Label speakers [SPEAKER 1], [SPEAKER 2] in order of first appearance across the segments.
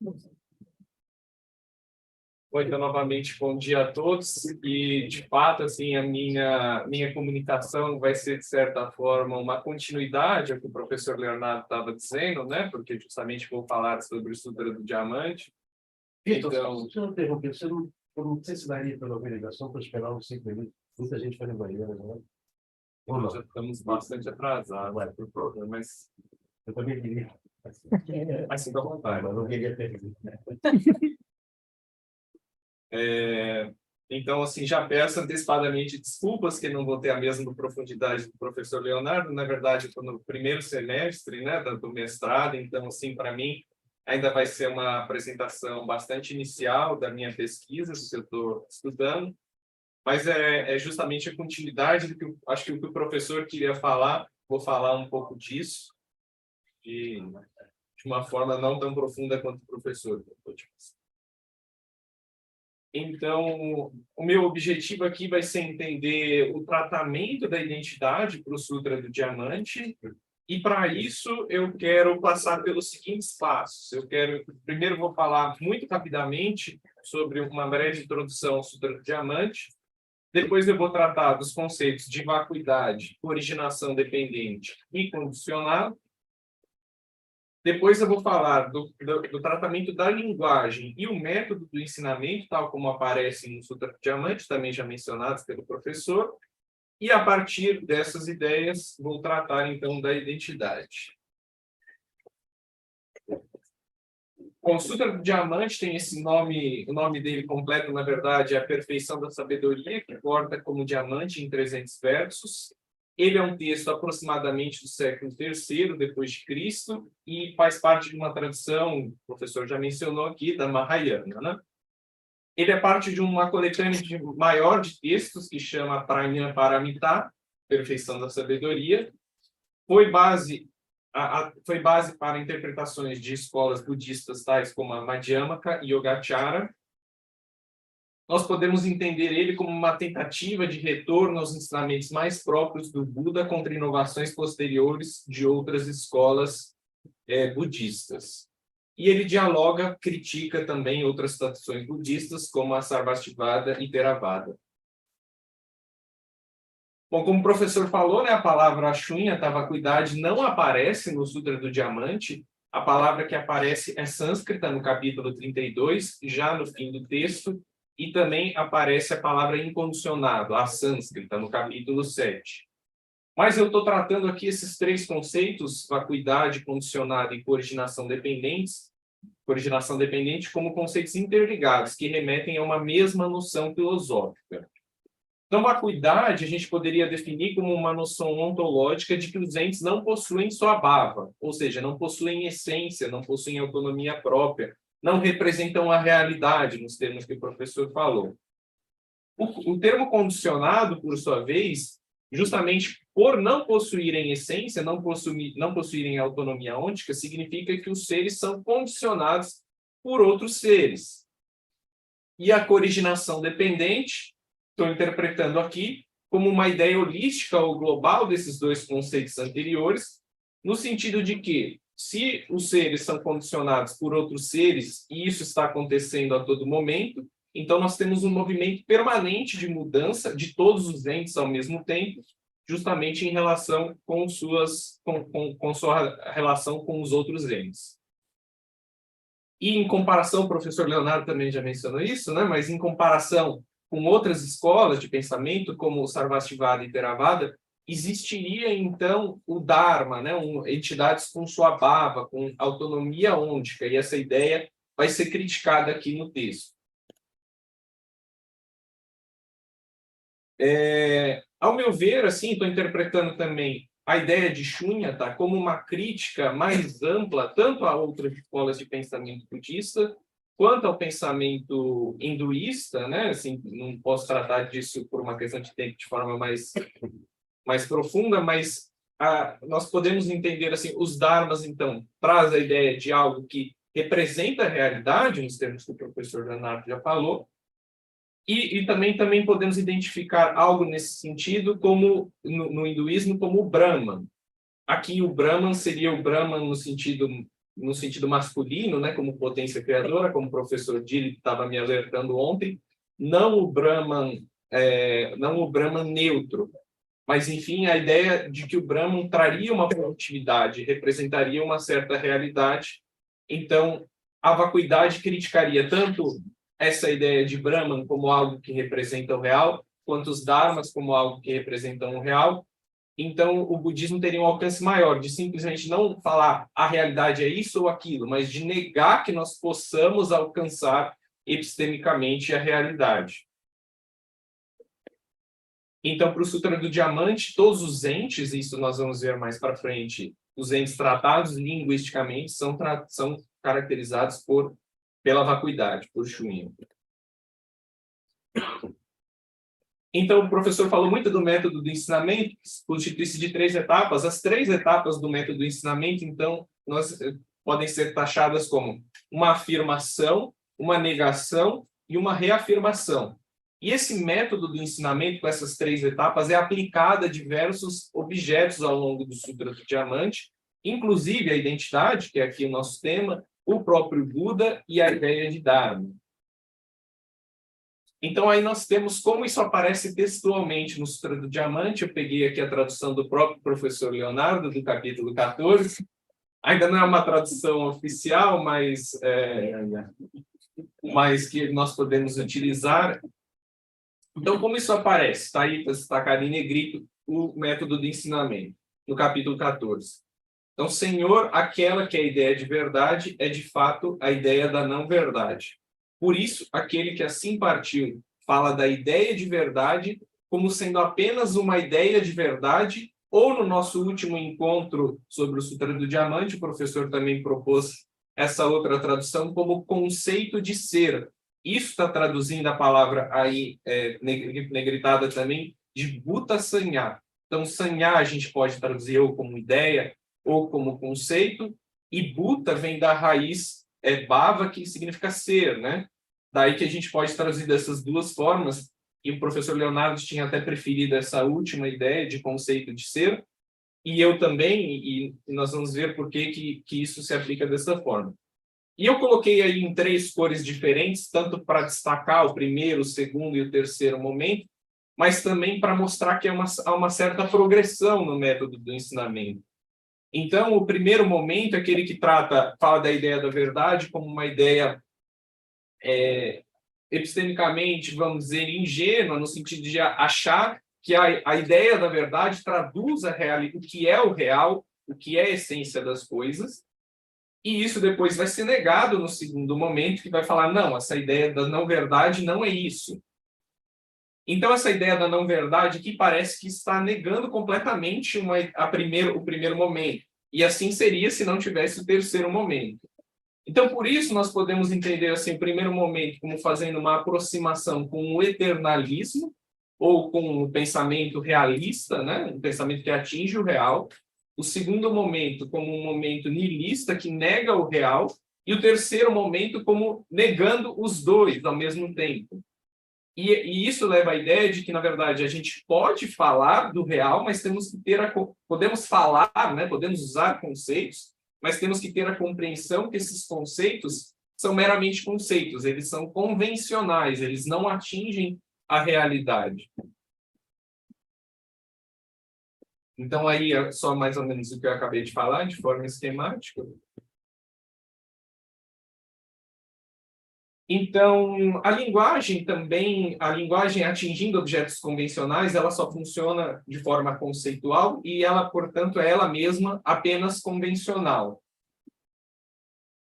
[SPEAKER 1] Bom, então, novamente, bom dia a todos. E, de fato, assim, a minha comunicação vai ser, de certa forma, uma continuidade ao que o professor Leonardo estava dizendo, né? Porque, justamente, vou falar sobre o Sutra do Diamante.
[SPEAKER 2] Vitor,
[SPEAKER 1] Então,
[SPEAKER 2] deixa eu interromper. Eu não sei se daria pela obrigação para esperar uns 5 minutos. Muita gente vai no banheiro, né? Ou
[SPEAKER 1] nós
[SPEAKER 2] não?
[SPEAKER 1] já estamos bastante atrasados, por favor, mas
[SPEAKER 2] Eu também queria.
[SPEAKER 1] sinta à vontade.
[SPEAKER 2] Mas não queria perder.
[SPEAKER 1] Então, assim, já peço antecipadamente desculpas que não vou ter a mesma profundidade do professor Leonardo. Na verdade, estou no primeiro semestre, né, do mestrado, então, assim, para mim, ainda vai ser uma apresentação bastante inicial da minha pesquisa, do que eu estou estudando, mas é justamente a continuidade do que acho que o que o professor queria falar, vou falar um pouco disso, de uma forma não tão profunda quanto o professor. Então, o meu objetivo aqui vai ser entender o tratamento da identidade para o Sutra do Diamante, e para isso eu quero passar pelos seguintes passos. Primeiro vou falar muito rapidamente sobre uma breve introdução ao Sutra do Diamante, depois eu vou tratar dos conceitos de vacuidade, originação dependente e condicionado. Depois eu vou falar do tratamento da linguagem e o método do ensinamento, tal como aparece no Sutra do Diamante, também já mencionados pelo professor. E, a partir dessas ideias, vou tratar, então, da identidade. Bom, o Sutra do Diamante tem esse nome, o nome dele completo, na verdade, é A Perfeição da Sabedoria, que porta como diamante em 300 versos. Ele é um texto aproximadamente do século III depois de Cristo e faz parte de uma tradição, o professor já mencionou aqui, da Mahayana, né? Ele é parte de uma coletânea maior de textos que chama Prajnaparamita, Perfeição da Sabedoria. Foi base para interpretações de escolas budistas tais como a Madhyamaka e Yogacara. Nós podemos entender ele como uma tentativa de retorno aos ensinamentos mais próprios do Buda contra inovações posteriores de outras escolas budistas. E ele dialoga, critica também outras tradições budistas, como a Sarvastivada e Theravada. Bom, como o professor falou, né, a palavra Shunyata, vacuidade, não aparece no Sutra do Diamante. A palavra que aparece é sânscrita, no capítulo 32, já no fim do texto, e também aparece a palavra incondicionado, a sânscrita, no capítulo 7. Mas eu estou tratando aqui esses três conceitos, vacuidade, condicionado e coordenação dependente, como conceitos interligados, que remetem a uma mesma noção filosófica. Então, vacuidade a gente poderia definir como uma noção ontológica de que os entes não possuem svabhava, ou seja, não possuem essência, não possuem autonomia própria, não representam a realidade, nos termos que o professor falou. O termo condicionado, por sua vez, justamente por não possuírem essência, não possuírem autonomia ôntica, significa que os seres são condicionados por outros seres. E a cooriginação dependente, estou interpretando aqui como uma ideia holística ou global desses dois conceitos anteriores, no sentido de que, se os seres são condicionados por outros seres, e isso está acontecendo a todo momento, então nós temos um movimento permanente de mudança de todos os entes ao mesmo tempo, justamente em relação com sua relação com os outros entes. E em comparação, o professor Leonardo também já mencionou isso, né? Mas em comparação com outras escolas de pensamento, como o Sarvastivada e Theravada, existiria, então, o Dharma, né? Entidades com svabhava, com autonomia ôntica, e essa ideia vai ser criticada aqui no texto. Ao meu ver, assim, estou interpretando também a ideia de Shunyata como uma crítica mais ampla, tanto a outras escolas de pensamento budista, quanto ao pensamento hinduísta, né? Assim, não posso tratar disso por uma questão de tempo de forma mais profunda, mas nós podemos entender, assim, os dharmas, então, traz a ideia de algo que representa a realidade, nos termos que o professor Leonardo já falou, e também podemos identificar algo nesse sentido como no hinduísmo como o Brahman. Aqui o Brahman seria o Brahman no sentido no sentido masculino, né, como potência criadora, como o professor Dili estava me alertando ontem, não o Brahman, não o Brahman neutro, mas, enfim, a ideia de que o Brahman traria uma produtividade, representaria uma certa realidade. Então, a vacuidade criticaria tanto essa ideia de Brahman como algo que representa o real, quanto os dharmas como algo que representam o real. Então, o budismo teria um alcance maior, de simplesmente não falar a realidade é isso ou aquilo, mas de negar que nós possamos alcançar epistemicamente a realidade. Então, para o Sutra do Diamante, todos os entes, isso nós vamos ver mais para frente, os entes tratados linguisticamente são caracterizados pela vacuidade, por Shunya. Então, o professor falou muito do método do ensinamento, que constitui-se de 3 etapas. As 3 etapas do método do ensinamento, então, podem ser taxadas como uma afirmação, uma negação e uma reafirmação. E esse método do ensinamento, com essas 3 etapas, é aplicado a diversos objetos ao longo do Sutra do Diamante, inclusive a identidade, que é aqui o nosso tema, o próprio Buda e a ideia de Dharma. Então, aí nós temos como isso aparece textualmente no Sutra do Diamante. Eu peguei aqui a tradução do próprio professor Leonardo, do capítulo 14. Ainda não é uma tradução oficial, mas que nós podemos utilizar. Então, como isso aparece? Está aí destacado em negrito o método de ensinamento, no capítulo 14. Então, Senhor, aquela que é a ideia de verdade é, de fato, a ideia da não-verdade. Por isso, aquele que assim partiu fala da ideia de verdade como sendo apenas uma ideia de verdade, ou no nosso último encontro sobre o Sutra do Diamante, o professor também propôs essa outra tradução como conceito de ser. Isso está traduzindo a palavra aí, negritada também, de Bhuta Sanya. Então, Sanya a gente pode traduzir ou como ideia ou como conceito, e Bhuta vem da raiz Bhava, que significa ser, né? Daí que a gente pode traduzir dessas duas formas, e o professor Leonardo tinha até preferido essa última ideia de conceito de ser, e eu também, e nós vamos ver por que isso se aplica dessa forma. E eu coloquei aí em 3 cores diferentes, tanto para destacar o primeiro, o segundo e o terceiro momento, mas também para mostrar que há uma certa progressão no método do ensinamento. Então, o primeiro momento é aquele que fala da ideia da verdade como uma ideia epistemicamente, vamos dizer, ingênua, no sentido de achar que a ideia da verdade traduz o que é o real, o que é a essência das coisas, e isso depois vai ser negado no segundo momento, que vai falar, não, essa ideia da não-verdade não é isso. Então, essa ideia da não-verdade aqui parece que está negando completamente o primeiro momento. E assim seria se não tivesse o terceiro momento. Então, por isso, nós podemos entender assim, o primeiro momento como fazendo uma aproximação com o eternalismo, ou com o pensamento realista, né? Um pensamento que atinge o real. O segundo momento como um momento nihilista, que nega o real. E o terceiro momento como negando os dois ao mesmo tempo. E isso leva à ideia de que, na verdade, a gente pode falar do real, mas temos que podemos falar, né? Podemos usar conceitos, mas temos que ter a compreensão que esses conceitos são meramente conceitos, eles são convencionais, eles não atingem a realidade. Então, aí é só mais ou menos o que eu acabei de falar, de forma esquemática. Então, a linguagem atingindo objetos convencionais, ela só funciona de forma conceitual e ela, portanto, é ela mesma apenas convencional.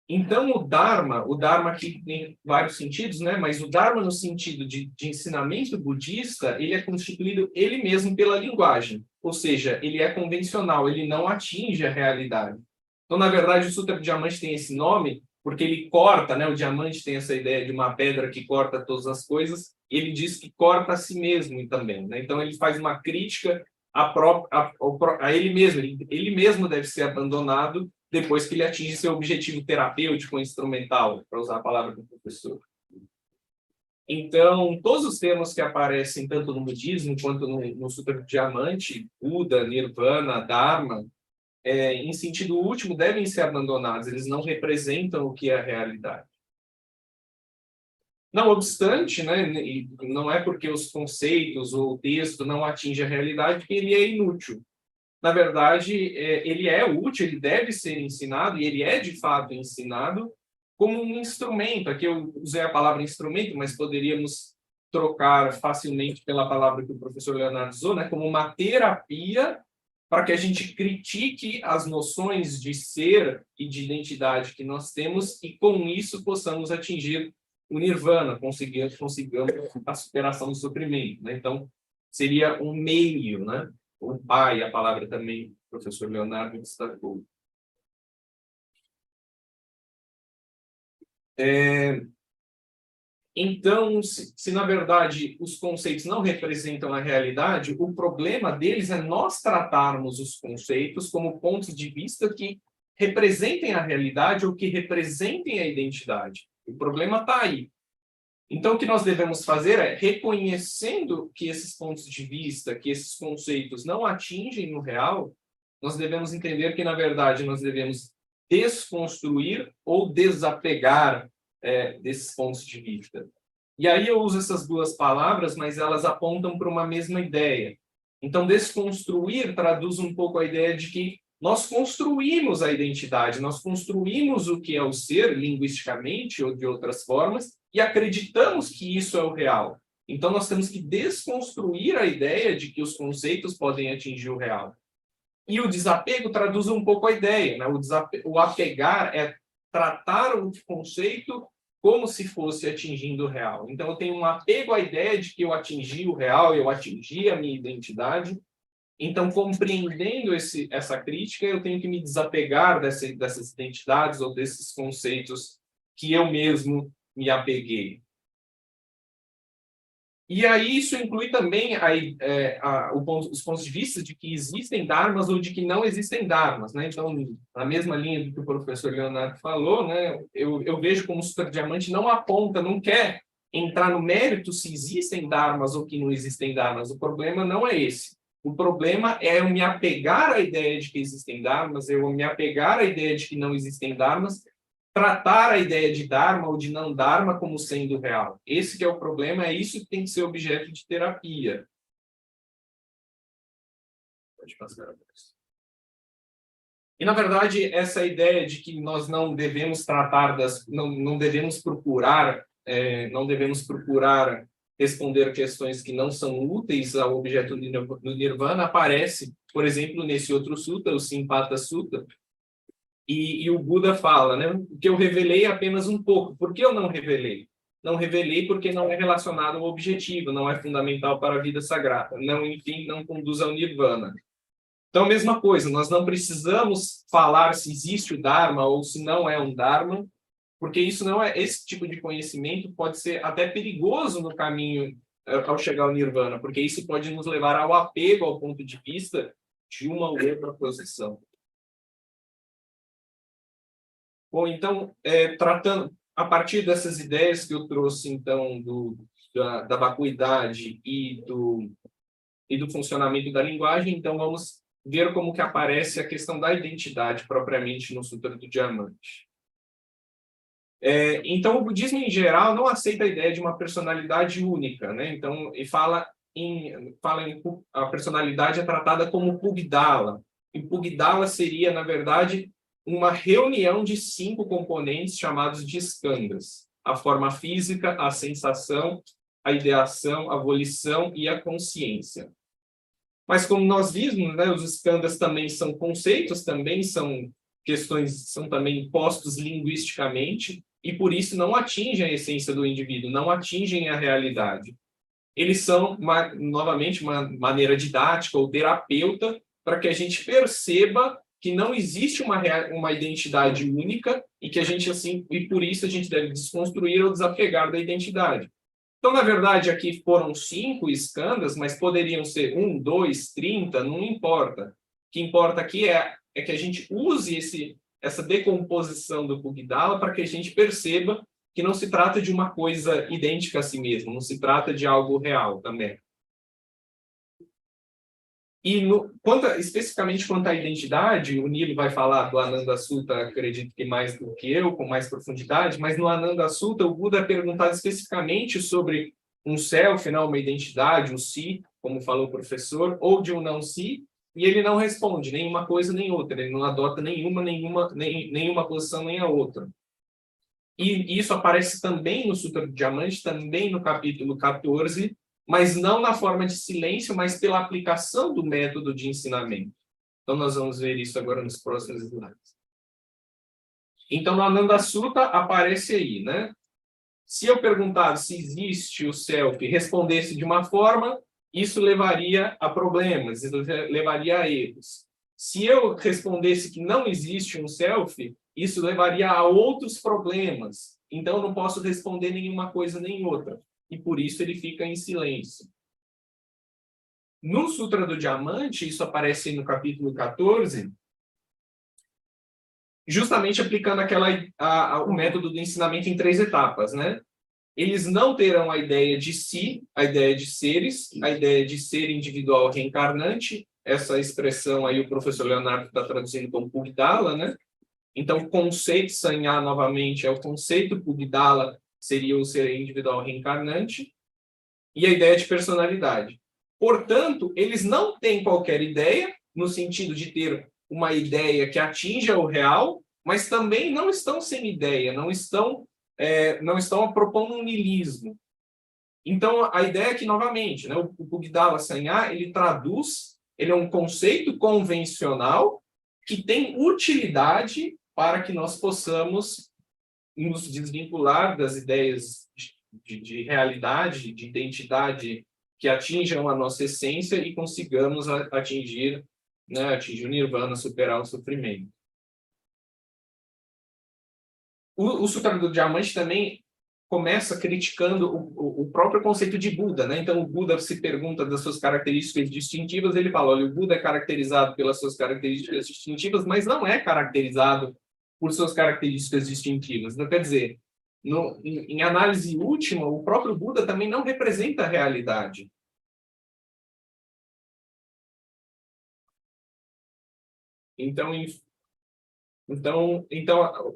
[SPEAKER 1] Então, o Dharma aqui tem vários sentidos, né? Mas o Dharma no sentido de ensinamento budista, ele é constituído ele mesmo pela linguagem, ou seja, ele é convencional, ele não atinge a realidade. Então, na verdade, o Sutra do Diamante tem esse nome porque ele corta, né? O diamante tem essa ideia de uma pedra que corta todas as coisas, ele diz que corta a si mesmo também, né? Então, ele faz uma crítica a ele mesmo, ele mesmo deve ser abandonado depois que ele atinge seu objetivo terapêutico instrumental, para usar a palavra do professor. Então, todos os termos que aparecem tanto no budismo quanto no Sutra do Diamante, Buda, Nirvana, Dharma, em sentido último, devem ser abandonados, eles não representam o que é a realidade. Não obstante, né, e não é porque os conceitos ou o texto não atingem a realidade que ele é inútil. Na verdade, ele é útil, ele deve ser ensinado, e ele é de fato ensinado como um instrumento. Aqui eu usei a palavra instrumento, mas poderíamos trocar facilmente pela palavra que o professor Leonardo usou, né, como uma terapia para que a gente critique as noções de ser e de identidade que nós temos e, com isso, possamos atingir o nirvana, consigamos a superação do sofrimento, né? Então, seria um meio, né? O pai, a palavra também, o professor Leonardo destacou. Então, se na verdade os conceitos não representam a realidade, o problema deles é nós tratarmos os conceitos como pontos de vista que representem a realidade ou que representem a identidade. O problema está aí. Então, o que nós devemos fazer é, reconhecendo que esses pontos de vista, que esses conceitos não atingem o real, nós devemos entender que, na verdade, nós devemos desconstruir ou desapegar desses pontos de vista. E aí eu uso essas duas palavras, mas elas apontam para uma mesma ideia. Então, desconstruir traduz um pouco a ideia de que nós construímos a identidade, nós construímos o que é o ser, linguisticamente ou de outras formas, e acreditamos que isso é o real. Então, nós temos que desconstruir a ideia de que os conceitos podem atingir o real. E o desapego traduz um pouco a ideia, né? O apegar é tratar o conceito como se fosse atingindo o real. Então, eu tenho um apego à ideia de que eu atingi o real, eu atingi a minha identidade. Então, compreendendo essa crítica, eu tenho que me desapegar dessas identidades ou desses conceitos que eu mesmo me apeguei. E aí isso inclui também os pontos de vista de que existem dharmas ou de que não existem dharmas, né? Então, na mesma linha do que o professor Leonardo falou, né, eu vejo como o Super Diamante não aponta, não quer entrar no mérito se existem dharmas ou que não existem dharmas. O problema não é esse. O problema é eu me apegar à ideia de que existem dharmas, eu me apegar à ideia de que não existem dharmas, tratar a ideia de Dharma ou de não Dharma como sendo real. Esse que é o problema, é isso que tem que ser objeto de terapia. Pode passar a vez. E, na verdade, essa ideia de que nós não devemos tratar não devemos procurar responder questões que não são úteis ao objeto do Nirvana, aparece, por exemplo, nesse outro sutta, o Simpata Sutta, e o Buda fala, né, que eu revelei apenas um pouco. Por que eu não revelei? Não revelei porque não é relacionado ao objetivo, não é fundamental para a vida sagrada, não, enfim, não conduz ao Nirvana. Então, a mesma coisa, nós não precisamos falar se existe o Dharma ou se não é um Dharma, porque isso não é, esse tipo de conhecimento pode ser até perigoso no caminho ao chegar ao Nirvana, porque isso pode nos levar ao apego ao ponto de vista de uma ou outra posição. Bom, então, tratando a partir dessas ideias que eu trouxe, então, da vacuidade e do funcionamento da linguagem, então vamos ver como que aparece a questão da identidade propriamente no Sutra do Diamante. Então, o budismo em geral não aceita a ideia de uma personalidade única, né? Então, e fala em a personalidade é tratada como Pugdala. E Pugdala seria, na verdade, uma reunião de 5 componentes chamados de skandhas: a forma física, a sensação, a ideação, a volição e a consciência. Mas como nós vimos, né, os skandhas também são conceitos, também são questões, são também postos linguisticamente, e por isso não atingem a essência do indivíduo, não atingem a realidade. Eles são, novamente, uma maneira didática ou terapeuta para que a gente perceba que não existe uma identidade única e que a gente, assim, e por isso a gente deve desconstruir ou desapegar da identidade. Então, na verdade, aqui foram 5 skandhas, mas poderiam ser 1, 2, 30, não importa. O que importa aqui é que a gente use essa decomposição do Pugdala para que a gente perceba que não se trata de uma coisa idêntica a si mesmo, não se trata de algo real também. E especificamente quanto à identidade, o Nilo vai falar do Ananda Sutta, acredito que mais do que eu, com mais profundidade, mas no Ananda Sutta o Buda é perguntado especificamente sobre um self, não, uma identidade, um si, como falou o professor, ou de um não si, e ele não responde nem uma coisa nem outra, ele não adota nenhuma posição nem a outra. E isso aparece também no Sutra do Diamante, também no capítulo 14, mas não na forma de silêncio, mas pela aplicação do método de ensinamento. Então, nós vamos ver isso agora nos próximos slides. Então, no Ananda Sutta aparece aí, né? Se eu perguntar se existe o self e respondesse de uma forma, isso levaria a problemas, isso levaria a erros. Se eu respondesse que não existe um self, isso levaria a outros problemas. Então, eu não posso responder nenhuma coisa nem outra. E por isso ele fica em silêncio. No Sutra do Diamante, isso aparece no capítulo 14, justamente aplicando o método do ensinamento em 3 etapas, né? Eles não terão a ideia de si, a ideia de seres, a ideia de ser individual reencarnante. Essa expressão aí o professor Leonardo está traduzindo como Pugdala, né? Então, o conceito Sanya, novamente, é o conceito Pugdala, seria o ser individual reencarnante, e a ideia de personalidade. Portanto, eles não têm qualquer ideia, no sentido de ter uma ideia que atinja o real, mas também não estão sem ideia, não estão propondo um niilismo. Então, a ideia é que, novamente, né, o Pugdala Sanya, ele é um conceito convencional que tem utilidade para que nós possamos nos desvincular das ideias de realidade, de identidade que atinjam a nossa essência e consigamos atingir o nirvana, superar o sofrimento. O Sutra do Diamante também começa criticando o próprio conceito de Buda, né? Então, o Buda se pergunta das suas características distintivas, ele fala, olha, o Buda é caracterizado pelas suas características distintivas, mas não é caracterizado por suas características distintivas. Então, quer dizer, em análise última, o próprio Buda também não representa a realidade. Então,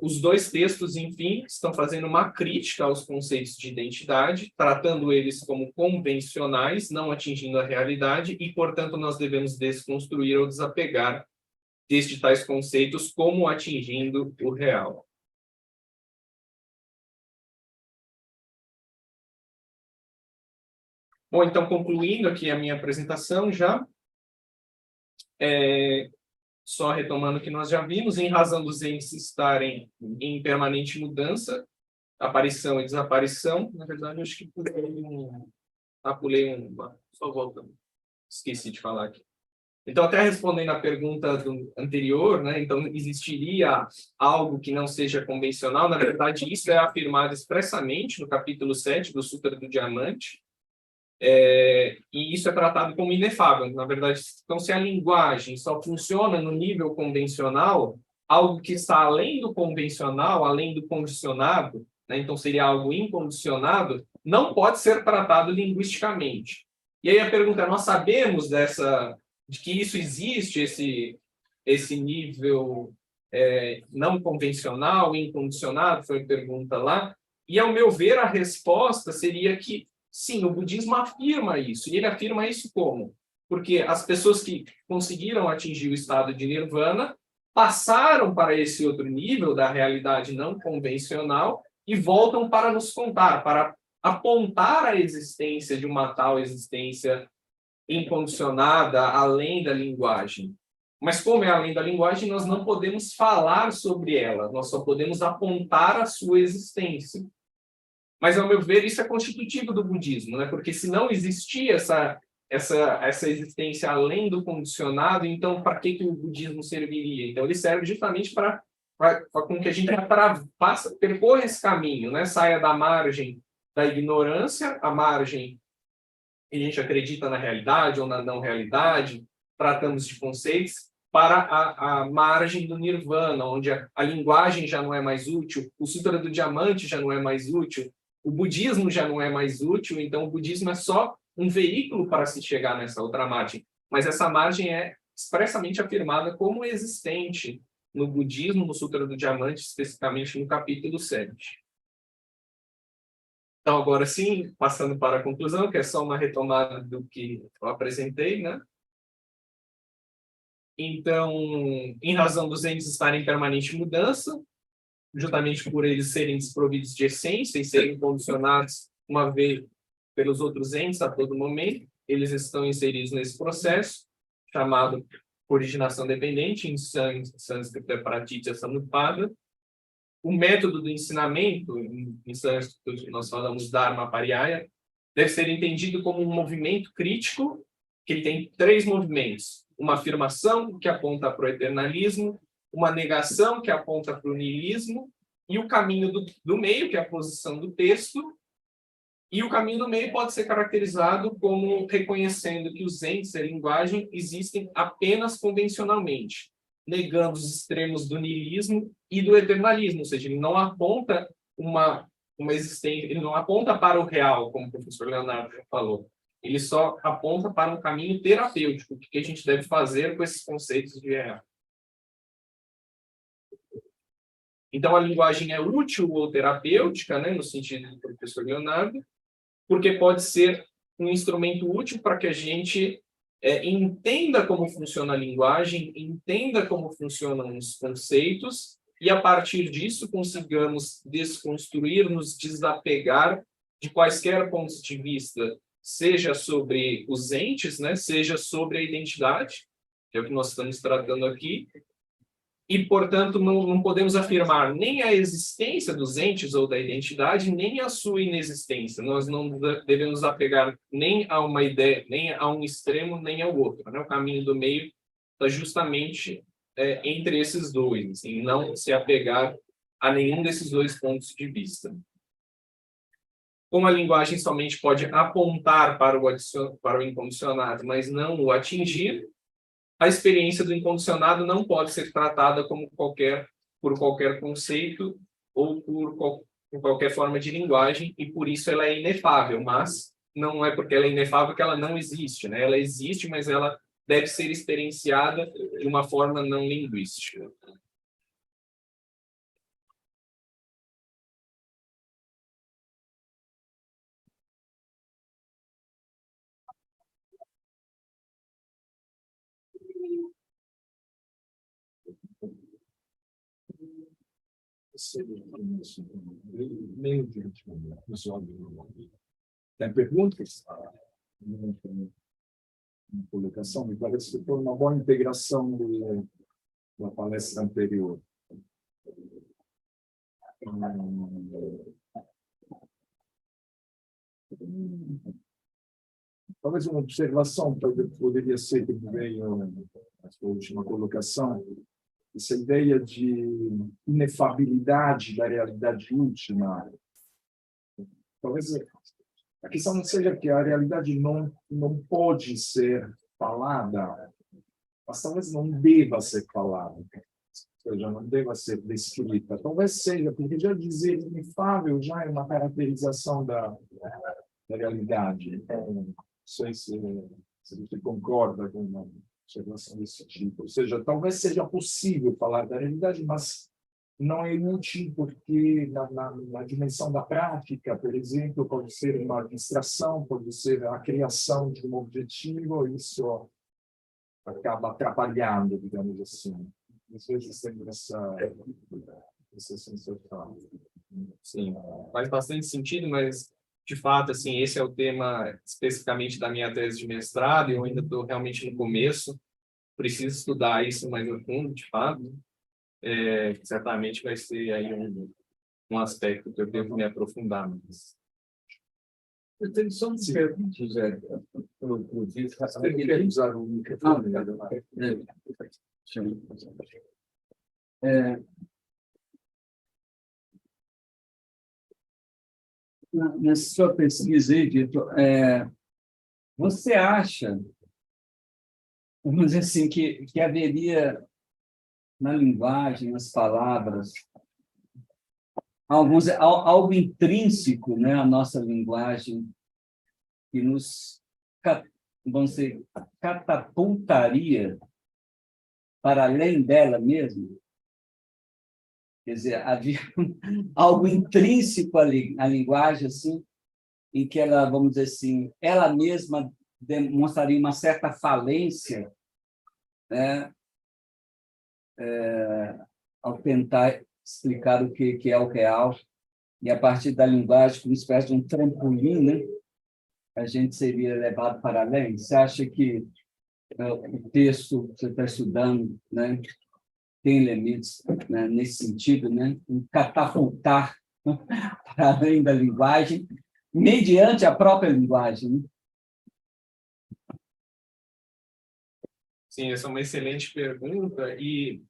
[SPEAKER 1] os 2 textos, enfim, estão fazendo uma crítica aos conceitos de identidade, tratando eles como convencionais, não atingindo a realidade, e, portanto, nós devemos desconstruir ou desapegar destes tais conceitos como atingindo o real. Bom, então, concluindo aqui a minha apresentação já, só retomando o que nós já vimos, em razão dos entes estarem em permanente mudança, aparição e desaparição, na verdade, eu acho que pulei só voltando, esqueci de falar aqui. Então, até respondendo à pergunta anterior, né, então, existiria algo que não seja convencional? Na verdade, isso é afirmado expressamente no capítulo 7 do Sutra do Diamante, e isso é tratado como inefável. Na verdade, então, se a linguagem só funciona no nível convencional, algo que está além do convencional, além do condicionado, né, então seria algo incondicionado, não pode ser tratado linguisticamente. E aí a pergunta é, nós sabemos de que isso existe, esse nível não convencional, incondicionado, foi a pergunta lá, e ao meu ver a resposta seria que sim, o budismo afirma isso. E ele afirma isso como? Porque as pessoas que conseguiram atingir o estado de nirvana passaram para esse outro nível da realidade não convencional e voltam para nos contar, para apontar a existência de uma tal existência incondicionada, além da linguagem. Mas como é além da linguagem, nós não podemos falar sobre ela, nós só podemos apontar a sua existência. Mas, ao meu ver, isso é constitutivo do budismo, né? Porque se não existia essa existência além do condicionado, então para que o budismo serviria? Então, ele serve justamente para com que a gente percorra esse caminho, né? Saia da margem da ignorância, a margem que a gente acredita na realidade ou na não realidade, tratamos de conceitos, para a margem do nirvana, onde a linguagem já não é mais útil, o Sutra do Diamante já não é mais útil, o budismo já não é mais útil, então o budismo é só um veículo para se chegar nessa outra margem. mas essa margem é expressamente afirmada como existente no budismo, no Sutra do Diamante, especificamente no capítulo 7. Então, agora sim, passando para a conclusão, que é só uma retomada do que eu apresentei, né? Então, em razão dos entes estarem em permanente mudança, justamente por eles serem desprovidos de essência e serem condicionados uma vez pelos outros entes a todo momento, eles estão inseridos nesse processo, chamado originação dependente, em sânscrito é pratitya samutpada. O método do ensinamento, em sânscrito nós falamos dharma pariyaya, deve ser entendido como um movimento crítico, que ele tem 3 movimentos. Uma afirmação, que aponta para o eternalismo, uma negação, que aponta para o niilismo, e o caminho do meio, que é a posição do texto. E o caminho do meio pode ser caracterizado como reconhecendo que os entes e a linguagem existem apenas convencionalmente, negando os extremos do niilismo e do eternalismo, ou seja, ele não aponta uma existência, ele não aponta para o real, como o professor Leonardo já falou. Ele só aponta para um caminho terapêutico, o que a gente deve fazer com esses conceitos de real. Então, a linguagem é útil ou terapêutica, né, no sentido do professor Leonardo, porque pode ser um instrumento útil para que a gente entenda como funciona a linguagem, entenda como funcionam os conceitos, e, a partir disso, consigamos desconstruir, nos desapegar de quaisquer pontos de vista, seja sobre os entes, né, seja sobre a identidade, que é o que nós estamos tratando aqui, e, portanto, não podemos afirmar nem a existência dos entes ou da identidade, nem a sua inexistência. Nós não devemos apegar nem a uma ideia, nem a um extremo, nem ao outro, né? O caminho do meio está justamente entre esses dois, assim, não se apegar a nenhum desses 2 pontos de vista. Como a linguagem somente pode apontar para o incondicionado, mas não o atingir, a experiência do incondicionado não pode ser tratada como por qualquer conceito ou por qualquer forma de linguagem, e por isso ela é inefável, mas não é porque ela é inefável que ela não existe, né? Ela existe, mas ela deve ser experienciada de uma forma não linguística.
[SPEAKER 3] Meio diante pessoal tem perguntas? Uma colocação, me parece que foi uma boa integração da palestra anterior. Talvez uma observação poderia ser que veio a sua última colocação, essa ideia de inefabilidade da realidade última. Talvez a questão não seja que a realidade não pode ser falada, mas talvez não deva ser falada, ou seja, não deva ser descrita. Talvez seja, porque já dizer inefável já é uma caracterização da realidade. Então, não sei se você concorda com uma observação desse tipo. Ou seja, talvez seja possível falar da realidade, mas não é útil porque na dimensão da prática, por exemplo, pode ser uma distração, pode ser a criação de um objetivo, isso acaba atrapalhando, digamos assim. Às vezes tem essa sensação.
[SPEAKER 1] Sim, faz bastante sentido, mas, de fato, assim, esse é o tema especificamente da minha tese de mestrado, e eu ainda estou realmente no começo, preciso estudar isso mais a fundo, de fato. Certamente vai ser aí um aspecto que eu devo me aprofundar mais.
[SPEAKER 3] Eu tenho só uma pergunta, José. Você quer usar o microfone?
[SPEAKER 4] Na sua pesquisa aí, Vitor, você acha, vamos dizer assim, que haveria na linguagem, nas palavras, algo intrínseco, né, à nossa linguagem que nos vamos dizer, catapultaria para além dela mesma? Quer dizer, havia algo intrínseco à linguagem, assim, em que ela, vamos dizer assim, ela mesma demonstraria uma certa falência, né, ao tentar explicar o que é o real, e a partir da linguagem, como uma espécie de um trampolim, né, a gente seria levado para além. Você acha que o texto que você está estudando, né, tem limites, né, nesse sentido, né, em catapultar para além da linguagem, mediante a própria linguagem, né?
[SPEAKER 1] Sim, essa é uma excelente pergunta e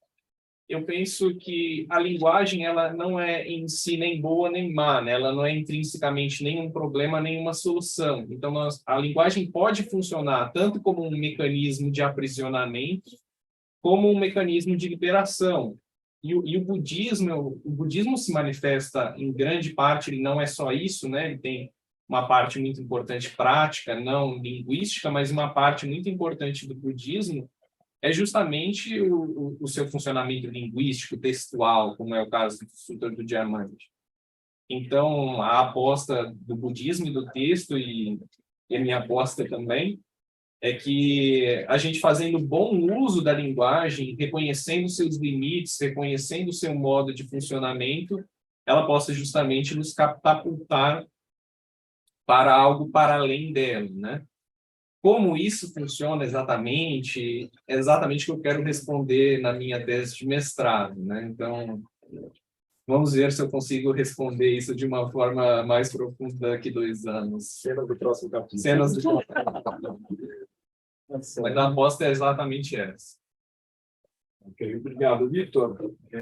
[SPEAKER 1] eu penso que a linguagem ela não é em si nem boa nem má, né? Ela não é intrinsecamente nenhum problema, nenhuma solução. Então, a linguagem pode funcionar tanto como um mecanismo de aprisionamento, como um mecanismo de liberação. E o budismo se manifesta em grande parte, ele não é só isso, né? Ele tem uma parte muito importante prática, não linguística, mas uma parte muito importante do budismo é justamente o seu funcionamento linguístico, textual, como é o caso do Sutra do Diamante. Então, a aposta do budismo e do texto, e a minha aposta também, é que a gente fazendo bom uso da linguagem, reconhecendo seus limites, reconhecendo o seu modo de funcionamento, ela possa justamente nos catapultar para algo para além dela, né? Como isso funciona exatamente, é exatamente o que eu quero responder na minha tese de mestrado, né? Então, vamos ver se eu consigo responder isso de uma forma mais profunda daqui 2 anos.
[SPEAKER 3] Cena do próximo capítulo.
[SPEAKER 1] Cenas do... Mas a aposta é exatamente essa.
[SPEAKER 3] Ok, obrigado, Vitor.